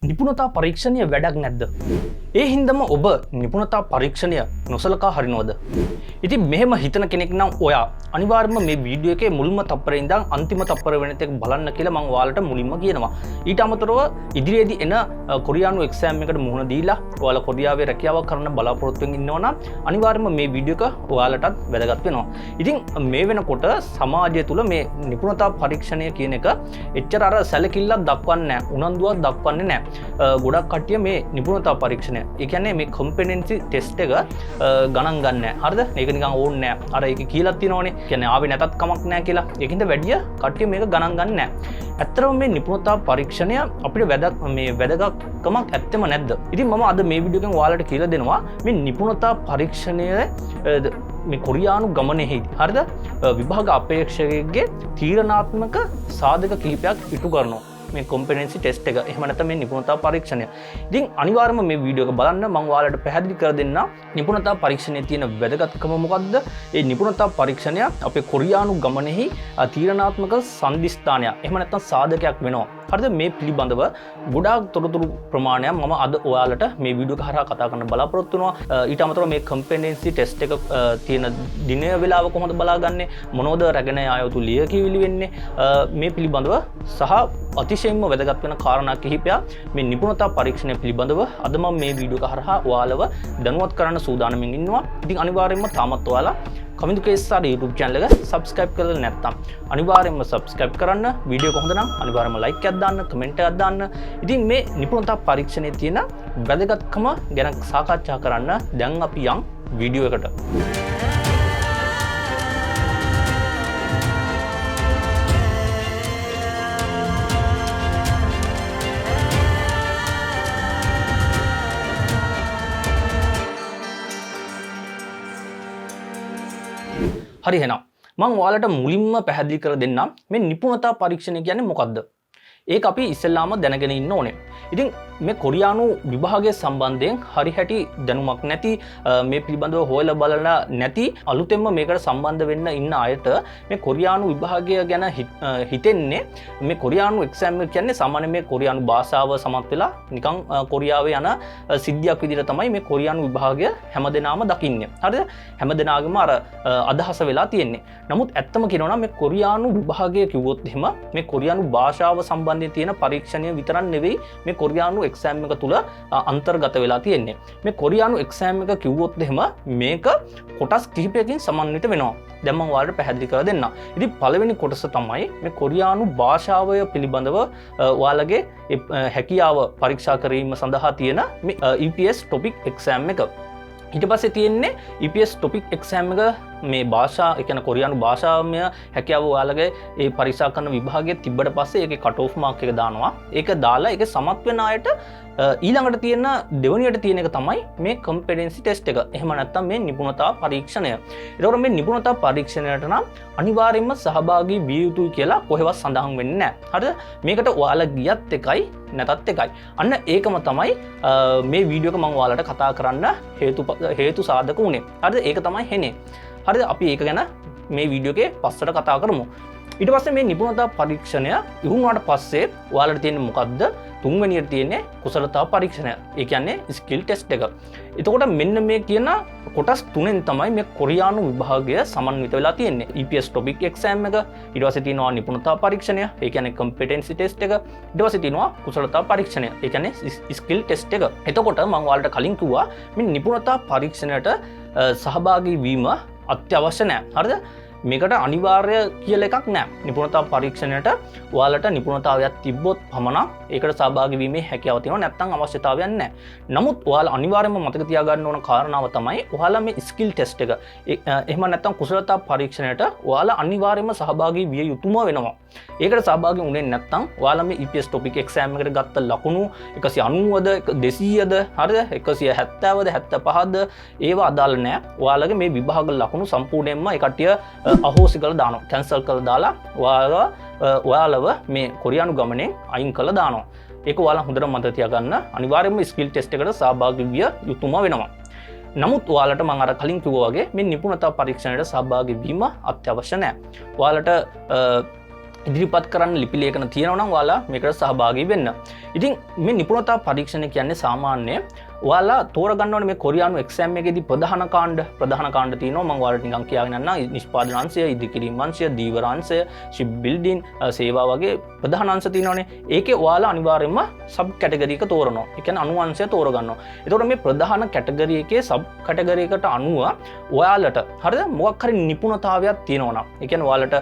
නිපුණතා පරීක්ෂණය වැඩක් නැද්ද? ඒ හින්දම ඔබ නිපුණතා පරීක්ෂණය නොසලකා හරිනවද? ඉතින් මෙහෙම හිතන කෙනෙක් නම් ඔයා අනිවාර්යයෙන්ම මේ වීඩියෝ එකේ මුල්ම තප්පරේ ඉඳන් අන්තිම තප්පර වෙනතෙක් බලන්න කියලා මම ඔයාලට මුලින්ම කියනවා. ඊට අමතරව ඉදිරියේදී එන කොරියානු එක්සෑම් එකට මුහුණ දීලා ඔයාලා කොරියාවේ රැකියාවක් කරන්න බලාපොරොත්තු වෙමින් ඉන්නවා නම් අනිවාර්යයෙන්ම මේ වීඩියෝ එක ඔයාලටත් වැදගත් වෙනවා. ඉතින් මේ වෙනකොට සමාජය තුල මේ නිපුණතා පරීක්ෂණය කියන එක එච්චර අර සැලකිල්ලක් දක්වන්නේ නැහැ. උනන්දුවක් දක්වන්නේ නැහැ. ගොඩක් කට්ටිය මේ නිපුණතා පරීක්ෂණය ඒ කියන්නේ මේ කොම්පිටන්සි ටෙස්ට් එක ගණන් ගන්න නැහැ. හරිද? මේක නිකන් ඕනේ නැහැ. අර ඒක කියලා තියෙනවනේ. කියන්නේ ආවේ නැතත් කමක් නැහැ කියලා. ඒකින්ද වැඩිය කට්ටිය මේක ගණන් ගන්න නැහැ. ඇත්තටම මේ නිපුණතා පරීක්ෂණය අපිට වැදගත්කමක් ඇත්තෙම නැද්ද? ඉතින් මම අද මේ වීඩියෝ එකෙන් ඔයාලට කියලා දෙනවා මේ නිපුණතා පරීක්ෂණය මේ කොරියානු ගමනේදී හරිද? විභාග අපේක්ෂකයෙක්ගේ තීරණාත්මක සාධක කිහිපයක් ඉටු කරනවා. මේ කොම්පිටන්සි ටෙස්ට් එක. එහෙම නැත්නම් මේ නිපුණතා පරීක්ෂණය. ඉතින් අනිවාර්යයෙන්ම මේ වීඩියෝ එක බලන්න මම ඔයාලට පැහැදිලි කර දෙන්න නිපුණතා පරීක්ෂණයේ තියෙන වැදගත්කම මොකක්ද? ඒ නිපුණතා පරීක්ෂණය අපේ කොරියානු ගමනේහි තීරණාත්මක සම්දිස්ථානයක්. එහෙම නැත්නම් සාධකයක් වෙනවා. හරිද? මේ පිළිබඳව ගොඩාක් තොරතුරු ප්‍රමාණයක් මම අද ඔයාලට මේ වීඩියෝ එක හරහා කතා කරන්න බලාපොරොත්තු වෙනවා. ඊට අමතරව මේ කොම්පිටන්සි ටෙස්ට් එක තියෙන දිනය වේලාව කොහොමද බලාගන්නේ? මොනවද රැගෙන ආයුතු ලියකියවිලි වෙන්නේ? මේ පිළිබඳව සහ අතිශයින්ම වැදගත් වෙන කාරණා කිහිපයක් මේ නිපුණතා පරීක්ෂණය පිළිබඳව අද මම මේ වීඩියෝ එක හරහා ඔයාලව දැනුවත් කරන්න සූදානම්ින් ඉන්නවා. ඉතින් අනිවාර්යයෙන්ම තාමත් ඔයාලා කමියුනිකේෂන් YouTube channel එක subscribe කරලා නැත්නම් අනිවාර්යයෙන්ම subscribe කරන්න. වීඩියෝ එක හොඳ නම් අනිවාර්යයෙන්ම like එකක් දාන්න, comment එකක් දාන්න. ඉතින් මේ නිපුණතා පරීක්ෂණයේ තියෙන වැදගත්කම ගැන සාකච්ඡා කරන්න දැන් අපි යන් වීඩියෝ එකට. හරි එහෙනම් මම ඔයාලට මුලින්ම පැහැදිලි කර දෙන්නම් මේ නිපුණතා පරීක්ෂණය කියන්නේ මොකක්ද? ඒක අපි ඉස්සෙල්ලාම දැනගෙන ඉන්න ඕනේ. ඉතින් මේ කොරියානු විභාගය සම්බන්ධයෙන් හරි හැටි දැනුමක් නැති මේ පිළිබඳව හොයලා බලලා නැති අලුතෙන්ම මේකට සම්බන්ධ වෙන්න ඉන්න අයට මේ කොරියානු විභාගය ගැන හිතෙන්නේ මේ කොරියානු එක්සෑම් එක කියන්නේ සාමාන්‍ය මේ කොරියානු භාෂාව සමත් වෙලා නිකන් කොරියාවේ යන සිද්ධියක් විදිහට තමයි මේ කොරියානු විභාගය හැමදෙනාම දකින්නේ. හරිද? හැමදෙනාගේම අර අදහස වෙලා තියෙන්නේ. නමුත් ඇත්තම කියනවා නම් මේ කොරියානු විභාගය කිව්වොත් එහෙම මේ කොරියානු භාෂාව සම්බන්ධයෙන් තියෙන පරීක්ෂණය විතරක් නෙවෙයි මේ කොරියානු එක්සෑම් එක තුල අන්තර්ගත වෙලා තියෙන්නේ. මේ කොරියානු එක්සෑම් එක කිව්වොත් එහෙම මේක කොටස් කිහිපයකින් සමන්විත වෙනවා. දැන් මම ඔයාලට පැහැදිලි කරලා දෙන්නම්. ඉතින් පළවෙනි කොටස තමයි මේ කොරියානු භාෂාවය පිළිබඳව ඔයාලගේ හැකියාව පරීක්ෂා කිරීම සඳහා තියෙන මේ EPS topic exam එක. ඊට පස්සේ තියෙන්නේ EPS topic exam එක මේ භාෂා ඒ කියන්නේ කොරියානු භාෂාමය හැකියාව ඔයාලගේ ඒ පරීක්ෂා කරන විභාගයේ තිබ්බට පස්සේ ඒකේ cut off mark එක දානවා. ඒක දාලා ඒක සමත් වෙන අයට ඊළඟට තියෙන දෙවෙනියට තියෙන එක තමයි මේ competency test එක. එහෙම නැත්නම් මේ නිපුණතා පරීක්ෂණය. ඒතකොට මේ නිපුණතා පරීක්ෂණයට නම් අනිවාර්යයෙන්ම සහභාගී විය යුතුයි කියලා කොහෙවත් සඳහන් වෙන්නේ නැහැ. හරිද? මේකට ඔයාලා ගියත් එකයි නැතත් එකයි. අන්න ඒකම තමයි මේ වීඩියෝ එක මම ඔයාලට කතා කරන්න හේතු සාධක උනේ. හරිද? ඒක තමයි හෙනේ. හරිද? අපි ඒක ගැන මේ වීඩියෝ එකේ පස්සට කතා කරමු. ඊට පස්සේ මේ නිපුණතා පරීක්ෂණය ඉවුණාට පස්සේ ඔයාලට තියෙන්නේ මොකද්ද? තුන්වෙනියට තියෙන්නේ කුසලතා පරීක්ෂණය. ඒ කියන්නේ ස්කිල් ටෙස්ට් එක. එතකොට මෙන්න මේ කියන කොටස් තුනෙන් තමයි මේ කොරියානු විභාගය සමන්විත වෙලා තියෙන්නේ. EPS topic exam එක, ඊට පස්සේ තියෙනවා නිපුණතා පරීක්ෂණය, ඒ කියන්නේ competency test එක, ඊට පස්සේ තියෙනවා කුසලතා පරීක්ෂණය, ඒ කියන්නේ ස්කිල් ටෙස්ට් එක. එතකොට මම ඔයාලට කලින් කිව්වා මේ නිපුණතා පරීක්ෂණයට සහභාගී වීම අත්‍යවශ්‍ය නැහැ. හරිද? මේකට අනිවාර්ය කියලා එකක් නැහැ. නිපුණතා පරීක්ෂණයට ඔයාලට නිපුණතාවයක් තිබ්බොත් පමණක් ඒකට සහභාගී වීමේ හැකියාව තියෙනවා. නැත්නම් අවශ්‍යතාවයක් නැහැ. නමුත් ඔයාලා අනිවාර්යයෙන්ම මතක තියාගන්න ඕන කාරණාව තමයි ඔයාලා මේ ස්කිල් ටෙස්ට් එක එහෙම නැත්නම් කුසලතා පරීක්ෂණයට ඔයාලා අනිවාර්යයෙන්ම සහභාගී විය යුතුම වෙනවා. ඒකට සහභාගී වුණේ නැත්නම් ඔයාලා මේ EPS topic exam එකට ගත්ත ලකුණු 190ද 200ද හරිද 170ද 75ද ඒවා අදාළ නැහැ. ඔයාලගේ මේ විභාග ලකුණු සම්පූර්ණයෙන්ම ඒ කට්ටිය අහෝසි කරලා දානවා. කැන්සල් කරලා දාලා ඔයාලව මේ කොරියානු ගමනේ අයින් කරලා දානවා. ඒක ඔයාලා හොඳට මතක තියාගන්න. අනිවාර්යයෙන්ම ස්කිල් ටෙස්ට් එකට සහභාගී විය යුතුම වෙනවා. නමුත් ඔයාලට මම අර කලින් කිව්වා වගේ මේ නිපුණතා පරීක්ෂණයට සහභාගී වීම අත්‍යවශ්‍ය නැහැ. ඔයාලට ඉදිරිපත් කරන්න ලිපි ලේඛන තියෙනවා නම් ඔයාලා මේකට සහභාගී වෙන්න. ඉතින් මේ නිපුණතා පරීක්ෂණය කියන්නේ සාමාන්‍ය ඔයාලා තෝරගන්න ඕනේ මේ කොරියානු එක්සෑම් එකේදී ප්‍රධාන කාණ්ඩ තියෙනවා. මම ඔයාලට නිකන් කියාගෙන යන්නම්. නිෂ්පාදන අංශය, ඉදිකිරීම අංශය, දීවර අංශය, ෂිප් බිල්ඩින්, සේවා වගේ ප්‍රධාන අංශ තියෙනවානේ. ඒකේ ඔයාලා අනිවාර්යයෙන්ම සබ් කැටගරි එක තෝරනවා. ඒ කියන්නේ අනු අංශය තෝරගන්නවා. එතකොට මේ ප්‍රධාන කැටගරි එකේ සබ් කැටගරි එකට අනුව ඔයාලට හරිද මොකක් හරි නිපුණතාවයක් තියෙනවා නම් ඒ කියන්නේ ඔයාලට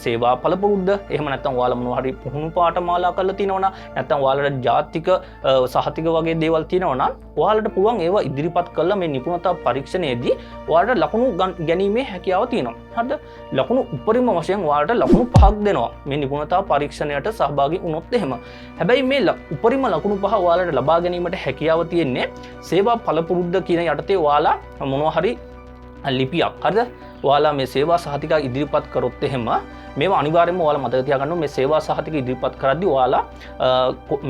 සේවා පළපුරුද්ද එහෙම නැත්නම් ඔයාලා මොනවා හරි පුහුණු පාඨමාලා කරලා තියෙනවා නම් නැත්නම් ඔයාලට ජාතික සහතික වගේ දේවල් තියෙනවා නම් ඔයාලට පුළුවන් ඒවා ඉදිරිපත් කරලා මේ නිපුණතා පරීක්ෂණයේදී ඔයාලට ලකුණු ගැනීමේ හැකියාව තියෙනවා. හරිද? ලකුණු උපරිම වශයෙන් ඔයාලට ලකුණු 5ක් දෙනවා මේ නිපුණතා පරීක්ෂණයට සහභාගී වුණොත් එහෙම. හැබැයි මේ උපරිම ලකුණු 5 ඔයාලට ලබා ගැනීමට හැකියාව තියෙන්නේ සේවා පළපුරුද්ද කියන යටතේ ඔයාලා මොනවා හරි ලිපියක් හරිද? ඔයාලා මේ සේවා සහතික ඉදිරිපත් කරොත් එහෙම මේවා අනිවාර්යයෙන්ම ඔයාලා මතක තියාගන්න මේ සේවා සහතික ඉදිරිපත් කරද්දී ඔයාලා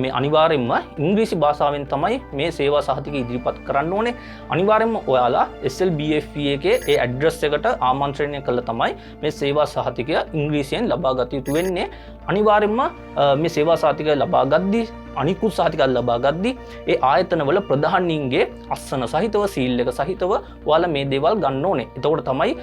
මේ අනිවාර්යයෙන්ම ඉංග්‍රීසි භාෂාවෙන් තමයි මේ සේවා සහතික ඉදිරිපත් කරන්න ඕනේ. අනිවාර්යයෙන්ම ඔයාලා SLBFE එකේ ඒ ඇඩ්‍රස් එකට ආමන්ත්‍රණය කළා තමයි මේ සේවා සහතිකය ඉංග්‍රීසියෙන් ලබා ගත යුතු වෙන්නේ. අනිවාර්යයෙන්ම මේ සේවා සහතිකය ලබා ගද්දී අනිකුත් සහතිකයක් ලබා ගද්දී ඒ ආයතනවල ප්‍රධානීන්ගේ අස්සන සහිතව සීල් එක සහිතව ඔයාලා මේ දේවල් ගන්න ඕනේ. එතකොට තමයි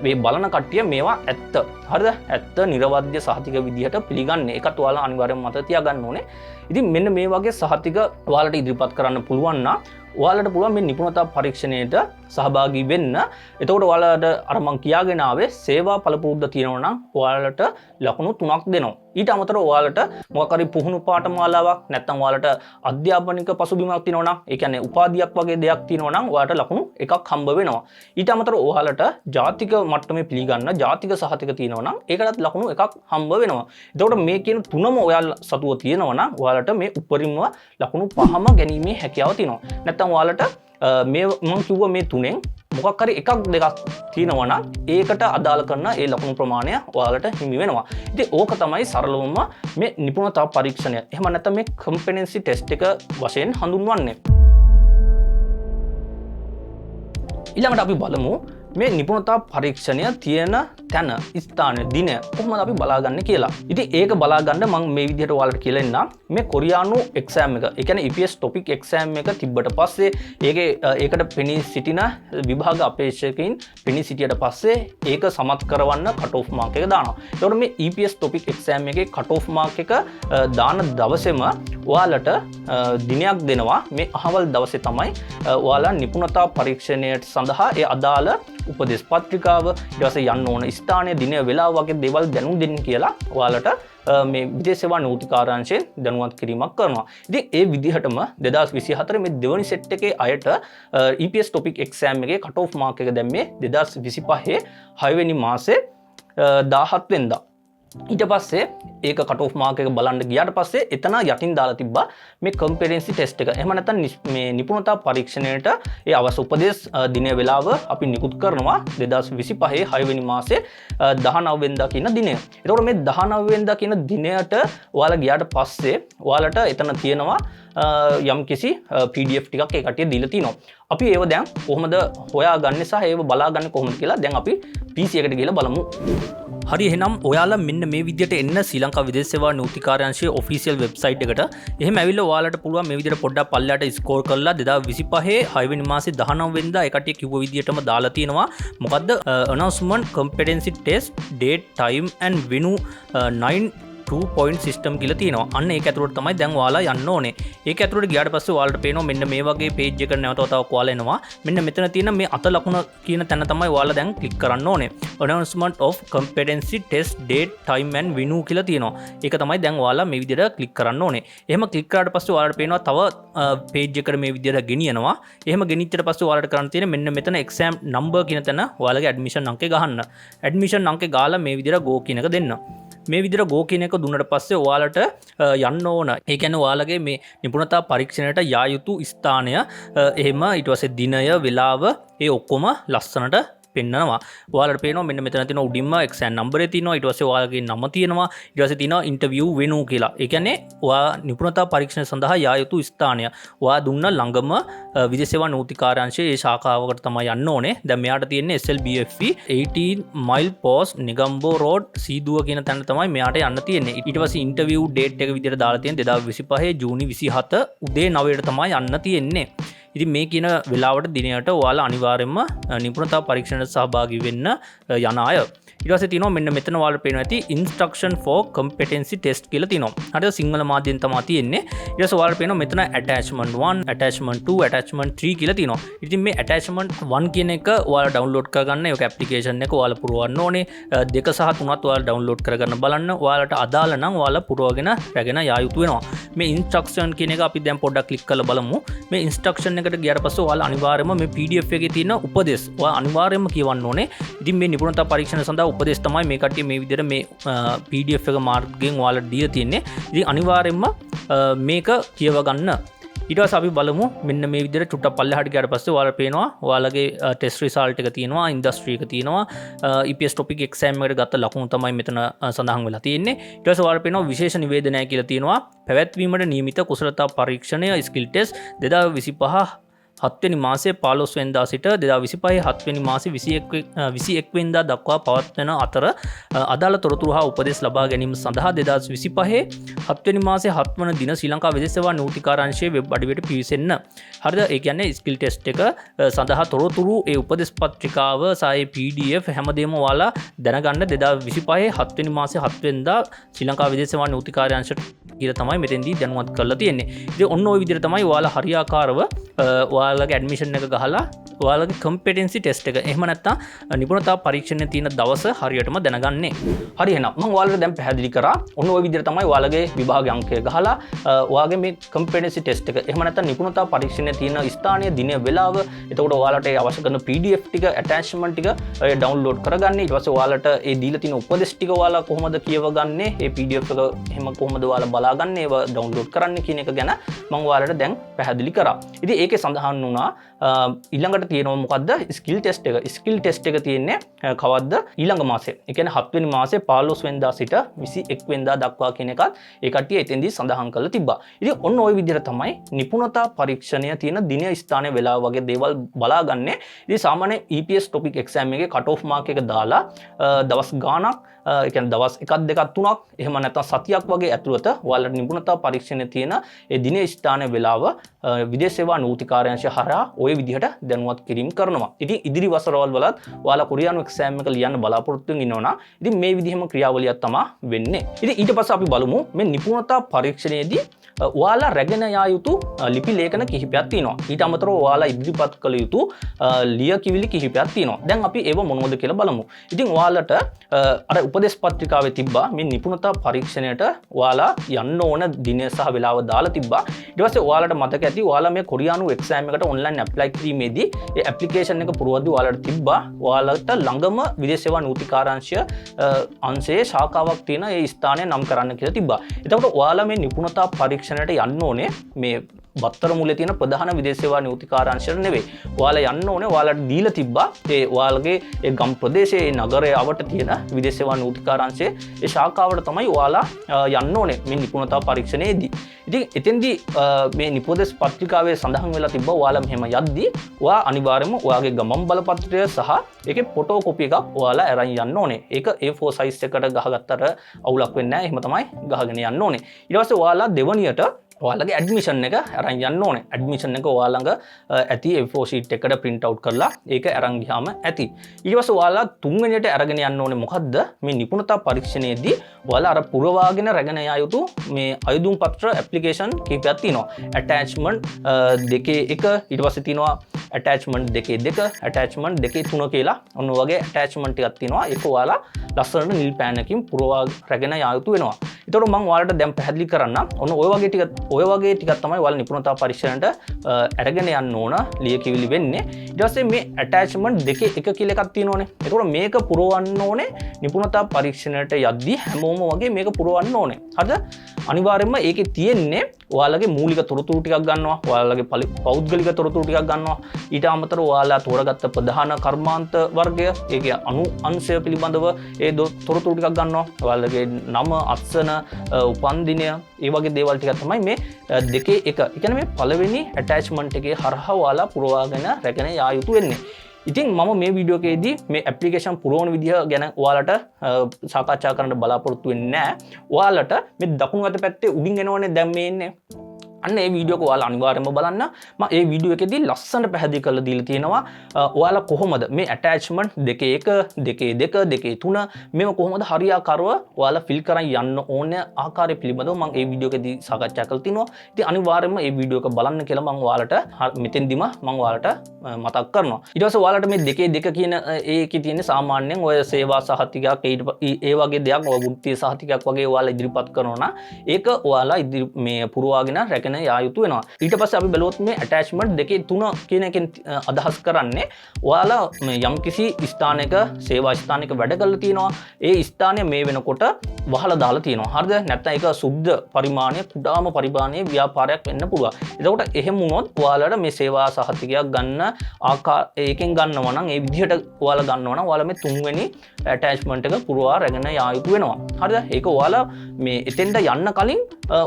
මේ බලන කට්ටිය මේවා ඇත්ත. හරිද? ඇත්ත නිර්වද්‍ය සහතික විදිහට පිළිගන්නේ. ඒකත් ඔයාලා අනිවාර්යයෙන්ම මතක තියාගන්න ඕනේ. ඉතින් මෙන්න මේ වගේ සහතික ඔයාලට ඉදිරිපත් කරන්න පුළුවන් නම් ඔයාලට පුළුවන් මේ නිපුණතා පරීක්ෂණයට සහභාගී වෙන්න. එතකොට ඔයාලට අර මං කියාගෙන ආවේ සේවා පළපුරුද්ද තියෙනවා නම් ඔයාලට ලකුණු 3ක් දෙනවා. ඊට අමතරව ඔයාලට මොකක් හරි පුහුණු පාඨමාලාවක් නැත්නම් ඔයාලට අධ්‍යාපනික පසුබිමක් තියෙනවා නම් ඒ කියන්නේ උපාධියක් වගේ දෙයක් තියෙනවා නම් ඔයාලට ලකුණු එකක් හම්බ වෙනවා. ඊට අමතරව ඔයාලට ජාතික මට්ටමේ පිළිගන්න ජාතික සහතික තියෙනවා නම් ඒකටත් ලකුණු එකක් හම්බ වෙනවා. එතකොට මේ කියන තුනම ඔයාලා සතුව තියෙනවා නම් ඔයාලට මේ උපරිම ලකුණු 5ම ගැනීමේ හැකියාව තියෙනවා. නැත්නම් ඔයාලට මේ මම කිව්ව මේ තුනෙන් මොකක් හරි එකක් දෙකක් තියෙනවා නම් ඒකට අදාළ කරන ඒ ලකුණු ප්‍රමාණය ඔයාලට හිමි වෙනවා. ඉතින් ඕක තමයි සරලවම මේ නිපුණතා පරීක්ෂණය. එහෙම නැත්නම් මේ කම්පිටන්සි ටෙස්ට් එක වශයෙන් හඳුන්වන්නේ. ඊළඟට අපි බලමු මේ නිපුණතා පරීක්ෂණය තියෙන තැන ස්ථානය දිනය කොහොමද අපි බලාගන්නේ කියලා. ඉතින් ඒක බලාගන්න මම මේ විදිහට ඔයාලට කියලා ඉන්නම්. මේ කොරියානු එක්සෑම් එක, ඒ කියන්නේ EPS topic exam එක තිබ්බට පස්සේ ඒකට පෙනී සිටින විභාග අපේක්ෂකයින් පෙනී සිටියට පස්සේ ඒක සමත් කරවන්න cut off mark එක දානවා. ඒකට මේ EPS topic exam එකේ cut off mark එක දාන දවසේම ඔයාලට දිනයක් දෙනවා. මේ අහවල් දවසේ තමයි ඔයාලා නිපුණතා පරීක්ෂණයට සඳහා ඒ අදාළ උපදේශ පත්‍රිකාව ඊට පස්සේ යන්න ඕන ස්ථානය දිනය වෙලාව වගේ දේවල් දැනුම් දෙන්න කියලා ඔයාලට මේ විදේශ සේවා නීතිකාරාංශයෙන් දැනුවත් කිරීමක් කරනවා. ඉතින් ඒ විදිහටම 2024 මේ දෙවනි සෙට් එකේ අයට EPS topic exam එකේ cut off mark එක දැම්මේ 2025 6 වෙනි මාසේ 17 වෙනිදා. ඊට පස්සේ ඒක cut off mark එක බලන්න ගියාට පස්සේ එතන යටින් දාලා තිබ්බා මේ competency test එක. එහෙම නැත්නම් මේ නිපුණතා පරීක්ෂණයට ඒ අවශ්‍ය උපදේශ දිනය වේලාව අපි නිකුත් කරනවා 2025 6 වෙනි මාසේ 19 වෙනිදා කියන දිනය. එතකොට මේ 19 වෙනිදා කියන දිනයට ඔයාලා ගියාට පස්සේ ඔයාලට එතන තියෙනවා යම්කිසි PDF ටිකක් ඒ කට්ටිය දීලා තිනවා. අපි ඒව දැන් කොහොමද හොයාගන්නේ සහ ඒව බලාගන්නේ කොහොමද කියලා දැන් අපි PC එකට ගිහලා බලමු. හරි එහෙනම් ඔයාලා මෙන්න මේ විදිහට එන්න ශ්‍රී ලංකා විදේශ සේවා නීතිකාර්යාංශයේ ඔෆිෂියල් වෙබ්සයිට් එකට. එහෙම ඇවිල්ලා ඔයාලට පුළුවන් මේ විදිහට පොඩ්ඩක් පල්ලයට ස්ක්‍රෝල් කරලා 2025 6 වෙනි මාසේ 19 වෙනිදා ඒ කට්ටිය කිව්ව විදිහටම දාලා තියෙනවා. මොකද්ද announcement competency test date time and venue 2 point system කියලා තියෙනවා. අන්න ඒක ඇතුළට තමයි දැන් ඔයාලා යන්න ඕනේ. ඒක ඇතුළට ගියාට පස්සේ ඔයාලට පේනවා මෙන්න මේ වගේ page එකකට නැවත වතාවක් ඔයාලා එනවා. මෙන්න මෙතන තියෙන මේ අත ලකුණ කියන තැන තමයි ඔයාලා දැන් click කරන්න ඕනේ. announcement of competency test date time and venue කියලා තියෙනවා. ඒක තමයි දැන් ඔයාලා මේ විදිහට click කරන්න ඕනේ. එහෙම click කරාට පස්සේ ඔයාලට පේනවා තව page එකකට මේ විදිහට ගෙනියනවා. එහෙම ගෙනිච්චට පස්සේ ඔයාලට කරන්න තියෙන්නේ මෙන්න මෙතන exam number කියන තැන ඔයාලගේ admission අංකය ගහන්න. admission අංකය ගාලා මේ විදිහට go කියන එක දෙන්න. මේ විදිහට go කියන එක දුන්නට පස්සේ ඔයාලට යන්න ඕන. ඒ කියන්නේ ඔයාලගේ මේ නිපුණතා පරීක්ෂණයට යා යුතු ස්ථානය එහෙම ඊට පස්සේ දිනය වෙලාව ඒ ඔක්කොම ලස්සනට පෙන්නනවා. ඔයාලට පේනවා මෙන්න මෙතන තියෙන උඩින්ම එක්සෑම් නම්බරේ තියෙනවා. ඊට පස්සේ ඔයාලගේ නම තියෙනවා. ඊට පස්සේ තියෙනවා ඉන්ටර්විව් වෙනු කියලා. ඒ කියන්නේ ඔයා නිපුණතා පරීක්ෂණ සඳහා යා යුතු ස්ථානය. ඔයා දුන්න ළඟම විදේශ සේවා නීතිකාර්යාංශයේ ඒ ශාඛාවකට තමයි යන්න ඕනේ. දැන් මෙයාට තියෙන්නේ SLBFE 18 mile post Negombo road සීදුව කියන තැන තමයි මෙයාට යන්න තියෙන්නේ. ඊට පස්සේ ඉන්ටර්විව් ඩේට් එක විදිහට දාලා තියෙන 2025 ජූනි 27 උදේ 9ට තමයි යන්න තියෙන්නේ. ඉතින් මේ කියන වෙලාවට දිනයට ඔයාලා අනිවාර්යයෙන්ම නිපුණතා පරීක්ෂණයට සහභාගී වෙන්න යන අය. ඊට පස්සේ තියෙනවා මෙන්න මෙතන ඔයාලට පේනවා ඇති instruction for competency test කියලා තියෙනවා. හරිද සිංහල මාධ්‍යයෙන් තමයි තියෙන්නේ. ඊට පස්සේ ඔයාලට පේනවා මෙතන attachment 1, attachment 2, attachment 3 කියලා තියෙනවා. ඉතින් මේ attachment 1 කියන එක ඔයාලා download කරගන්න ඒක application එක ඔයාලා පුරවන්න ඕනේ. 2 සහ 3ත් ඔයාලා download කරගන්න බලන්න. ඔයාලට අදාළ නම් ඔයාලා පුරවගෙන රැගෙන යා යුතු වෙනවා. මේ instruction කියන එක අපි දැන් පොඩ්ඩක් click කරලා බලමු. මේ instruction එකට ගියාට පස්සේ ඔයාලා අනිවාර්යයෙන්ම මේ PDF එකේ තියෙන උපදෙස් ඔයා අනිවාර්යයෙන්ම කියවන්න ඕනේ. ඉතින් මේ නිපුණතා පරීක්ෂණ සඳහා උපදෙස් තමයි මේ කට්ටිය මේ විදිහට මේ PDF එක මාර්ගයෙන් ඔයාලට දීලා තියෙන්නේ. ඉතින් අනිවාර්යයෙන්ම මේක කියව ගන්න. ඊට පස්සේ අපි බලමු මෙන්න මේ විදිහට චුට්ටක් පල්ලෙහාට ගියාට පස්සේ ඔයාලට පේනවා ඔයාලගේ ටෙස්ට් රිසල්ට් එක තියෙනවා, ඉන්ඩස්ට්‍රි එක තියෙනවා, EPS topic exam එකට ගත්ත ලකුණු තමයි මෙතන සඳහන් වෙලා තියෙන්නේ. ඊට පස්සේ ඔයාලට පේනවා විශේෂ නිවේදනය කියලා තියෙනවා. පැවැත්වීමට නියමිත කුසලතා පරීක්ෂණය ස්කිල් ටෙස්ට් 2025 7 වෙනි මාසයේ 15 වෙනිදා සිට 2025 7 වෙනි මාසයේ 21 වෙනිදා දක්වා පවත්වන අතර අදාළ තොරතුරු හා උපදෙස් ලබා ගැනීම සඳහා 2025 7 වෙනි මාසයේ 7 වන දින ශ්‍රී ලංකා විදේශ සේවා නීතිකාර්යාංශයේ වෙබ් අඩවියට පිවිසෙන්න. හරිද? ඒ කියන්නේ ස්කිල් ටෙස්ට් එක සඳහා තොරතුරු ඒ උපදෙස් පත්‍රිකාව සහ PDF හැමදේම ඔයාලා දැනගන්න 2025 7 වෙනි මාසයේ 7 වෙනිදා ශ්‍රී ලංකා විදේශ සේවා නීතිකාර්යාංශයට කියලා තමයි මෙතෙන්දී දැනුවත් කරලා තියෙන්නේ. ඉතින් ඔන්න ඔය විදිහට තමයි ඔයාලා හරියාකාරව ඔයාලගේ ඇඩ්මිෂන් එක ගහලා ඔයාලගේ කම්පිටන්සි ටෙස්ට් එක එහෙම නැත්නම් නිපුණතා පරීක්ෂණයේ තියෙන දවස හරියටම දැනගන්නේ. හරි එහෙනම් මම ඔයාලට දැන් පැහැදිලි කරා. ඔන්න ඔය විදිහට තමයි ඔයාලගේ විභාග අංකය ගහලා ඔයාගේ මේ කම්පිටන්සි ටෙස්ට් එක එහෙම නැත්නම් නිපුණතා පරීක්ෂණයේ තියෙන ස්ථානීය දිනය වෙලාව එතකොට ඔයාලට ඒ අවශ්‍ය කරන PDF ටික attachment ටික ඩවුන්ලෝඩ් කරගන්න. ඊට පස්සේ ඔයාලට ඒ දීලා තියෙන උපදෙස් ටික ඔයාලා කොහොමද කියවගන්නේ? ඒ PDF එක එහෙම කොහොමද ඔයාලා බලාගන්නේ? ඒව ඩවුන්ලෝඩ් කරන්න කියන එක ගැන මම ඔයාලට දැන් පැහැදිලි කරා. ඉතින් ඒකේ සඳහන් වුණා ඊළඟට තියෙනවා මොකද්ද? ස්කිල් ටෙස්ට් එක. ස්කිල් ටෙස්ට් එක තියෙන්නේ කවද්ද? ඊළඟ මාසේ. ඒ කියන්නේ 7 වෙනි මාසේ 15 වෙනිදා සිට 21 වෙනිදා දක්වා කියන එකත් ඒ කට්ටිය එතෙන්දී සඳහන් කරලා තිබ්බා. ඉතින් ඔන්න ওই විදිහට තමයි නිපුණතා පරීක්ෂණය තියෙන දිනය ස්ථානය වෙලාව වගේ දේවල් බලාගන්නේ. ඉතින් සාමාන්‍ය EPS topic exam එකේ cut off mark එක දාලා දවස් ගාණක් ඒ කියන්නේ දවස් 1 2 3ක් එහෙම නැත්නම් සතියක් වගේ ඇතුළත ඔයාලට නිපුණතා පරීක්ෂණය තියෙන ඒ දිනේ ස්ථානය වෙලාව විදේශ සේවා නීතිකාර්යාංශය හරහා ওই විදිහට දැනුවත් කිරීම කරනවා. ඉතින් ඉදිරි වසරවල් වලත් ඔයාලා කොරියානු එක්සෑම් එක ලියන්න බලාපොරොත්තු වෙන ඉන්නවා. ඉතින් මේ විදිහම ක්‍රියාවලියක් තමයි වෙන්නේ. ඉතින් ඊට පස්සේ අපි බලමු මේ නිපුණතා පරීක්ෂණයේදී ඔයාලා රැගෙන යා යුතු ලිපි ලේඛන කිහිපයක් තියෙනවා. ඊට අමතරව ඔයාලා ඉදිරිපත් කළ යුතු ලියකියවිලි කිහිපයක් තියෙනවා. දැන් අපි ඒව මොනවද කියලා බලමු. ඉතින් ඔයාලට අර උපදේශ පත්‍රිකාවේ තිබ්බා මේ නිපුණතා පරීක්ෂණයට ඔයාලා යන්න ඕන දිනය සහ වෙලාව දාලා තිබ්බා. ඊට පස්සේ ඔයාලට මතක ඇති ඔයාලා මේ කොරියානු එක්සෑම් එකට ඔන්ලයින් ඇප්ලයි කිරීමේදී ඒ ඇප්ලිකේෂන් එක පුරවද්දී ඔයාලට තිබ්බා ඔයාලට ළඟම විදේශ සේවා නීතිකාර්යාංශය අංශයේ ශාඛාවක් තියෙන ඒ ස්ථානය නම් කරන්න කියලා තිබ්බා. එතකොට ඔයාලා මේ නිපුණතා පරීක්ෂණයට යන්න ඕනේ මේ බත්තර මුලේ තියෙන ප්‍රධාන විදේශ සේවා නීතිකාර්යාංශයට නෙවෙයි. ඔයාලා යන්න ඕනේ ඔයාලට දීලා තිබ්බා ඒ ඔයාලගේ ඒ ගම් ප්‍රදේශයේ ඒ නගරයේ අවට තියෙන විදේශ සේවා නීතිකාර්යාංශයේ ඒ ශාඛාවට තමයි ඔයාලා යන්න ඕනේ මේ නිපුණතා පරීක්ෂණයේදී. ඉතින් එතෙන්දී මේ නිපදේශ පත්‍රිකාවේ සඳහන් වෙලා තිබ්බා ඔයාලා මෙහෙම යද්දී ඔයා අනිවාර්යයෙන්ම ඔයාගේ ගමන් බලපත්‍රය සහ ඒකේ ෆොටෝ කොපි එකක් ඔයාලා අරන් යන්න ඕනේ. ඒක A4 size එකට ගහගත්තට අවුලක් වෙන්නේ නැහැ. එහෙම තමයි ගහගෙන යන්න ඕනේ. ඊට පස්සේ ඔයාලා දෙවනියට ඔයාලගේ ඇඩ්මිෂන් එක අරන් යන්න ඕනේ. ඇඩ්මිෂන් එක ඔයාලා ළඟ ඇති A4 sheet එකකට print out කරලා ඒක අරන් ගියාම ඇති. ඊට පස්සේ ඔයාලා තුන්වෙනියට අරගෙන යන්න ඕනේ මොකද්ද? මේ නිපුණතා පරීක්ෂණයේදී ඔයාලා අර පුරවාගෙන රැගෙන යා යුතු මේ අයදුම් පත්‍ර ඇප්ලිකේෂන් කීපයක් තියෙනවා. attachment 2 1 ඊට පස්සේ තියෙනවා attachment 2 2 attachment 2 3 කියලා. ඔන්න වගේ attachment ටිකක් තියෙනවා. ඒක ඔයාලා ලස්සනට නිල් පෑනකින් පුරවා රැගෙන යා යුතු වෙනවා. ඒතකොට මම ඔයාලට දැන් පැහැදිලි කරන්නම්. ඔන්න ඔය වගේ ටිකක් තමයි ඔයාලා නිපුණතා පරීක්ෂණයට අරගෙන යන්න ඕන ලියකියවිලි වෙන්නේ. ඊට පස්සේ මේ attachment 2 1 කියලා එකක් තියෙනවනේ. ඒතකොට මේක පුරවන්න ඕනේ නිපුණතා පරීක්ෂණයට යද්දී හැමෝම වගේ මේක පුරවන්න ඕනේ. හරිද? අනිවාර්යයෙන්ම ඒකේ තියෙන්නේ ඔයාලගේ මූලික තොරතුරු ටිකක් ගන්නවා, ඔයාලගේ පෞද්ගලික තොරතුරු ටිකක් ගන්නවා. ඊට අමතරව ඔයාලා තෝරගත්ත ප්‍රධාන කර්මාන්ත වර්ගය, ඒකේ අංශය පිළිබඳව ඒ තොරතුරු ටිකක් ගන්නවා. ඔයාලගේ නම, අත්සන, උපන්දිනය, ඒ වගේ දේවල් ටිකක් තමයි මේ දෙකේ එක. ඒ කියන්නේ මේ පළවෙනි ඇටැච්මන්ට් එකේ හරහා ඔයාලා පුරවාගෙන රැගෙන යා යුතු වෙන්නේ. ඉතින් මම මේ වීඩියෝ එකේදී මේ ඇප්ලිකේෂන් පුරවන විදිහ ගැන ඔයාලට සාකච්ඡා කරන්න බලාපොරොත්තු වෙන්නේ නැහැ. ඔයාලට මේ දකුණු අත පැත්තේ උඩින් එනවනේ දැන් මේ ඉන්නේ. අන්න ඒ වීඩියෝ එක ඔයාලා අනිවාර්යයෙන්ම බලන්න. මම ඒ වීඩියෝ එකේදී ලස්සනට පැහැදිලි කරලා දීලා තියෙනවා ඔයාලා කොහොමද මේ ඇටැච්මන්ට් දෙකේ 1, දෙකේ 2, දෙකේ 3 මේව කොහොමද හරියාකාරව ඔයාලා ෆිල් කරන් යන්න ඕන ආකාරය පිළිබඳව මම ඒ වීඩියෝ එකේදී සාකච්ඡා කරලා තිනවා. ඉතින් අනිවාර්යයෙන්ම ඒ වීඩියෝ එක බලන්න කියලා මම ඔයාලට මෙතෙන්දිම මම ඔයාලට මතක් කරනවා. ඊට පස්සේ ඔයාලට මේ දෙකේ 2 කියන ඒකේ තියෙන සාමාන්‍යයෙන් ඔය සේවා සහතිකයක් ඒ වගේ දෙයක් ඔය වෘත්තීය සහතිකයක් වගේ ඔයාලා ඉදිරිපත් කරනවා නම් ඒක ඔයාලා මේ පුරවාගෙන රැකගෙන යා යුතු වෙනවා. ඊට පස්සේ අපි බලුවොත් මේ ඇටැච්මන්ට් දෙකේ 3 කියන එකෙන් අදහස් කරන්නේ ඔයාලා යම්කිසි ස්ථානයක සේවා ස්ථානයක වැඩ කරලා තියෙනවා. ඒ ස්ථානය මේ වෙනකොට වහලා දාලා තියෙනවා. හරිද? නැත්නම් ඒක සුද්ධ පරිමාණය, කුඩාම පරිමාණයේ ව්‍යාපාරයක් වෙන්න පුළුවන්. එතකොට එහෙම වුණොත් ඔයාලට මේ සේවා සහතිකයක් ගන්න ඒකෙන් ගන්නවා නම් ඒ විදිහට ඔයාලා ගන්නවා නම් ඔයාලා මේ 3 වෙනි ඇටැච්මන්ට් එක පුරවා රැගෙන යා යුතු වෙනවා. හරිද? ඒක ඔයාලා මේ එතෙන්ට යන්න කලින්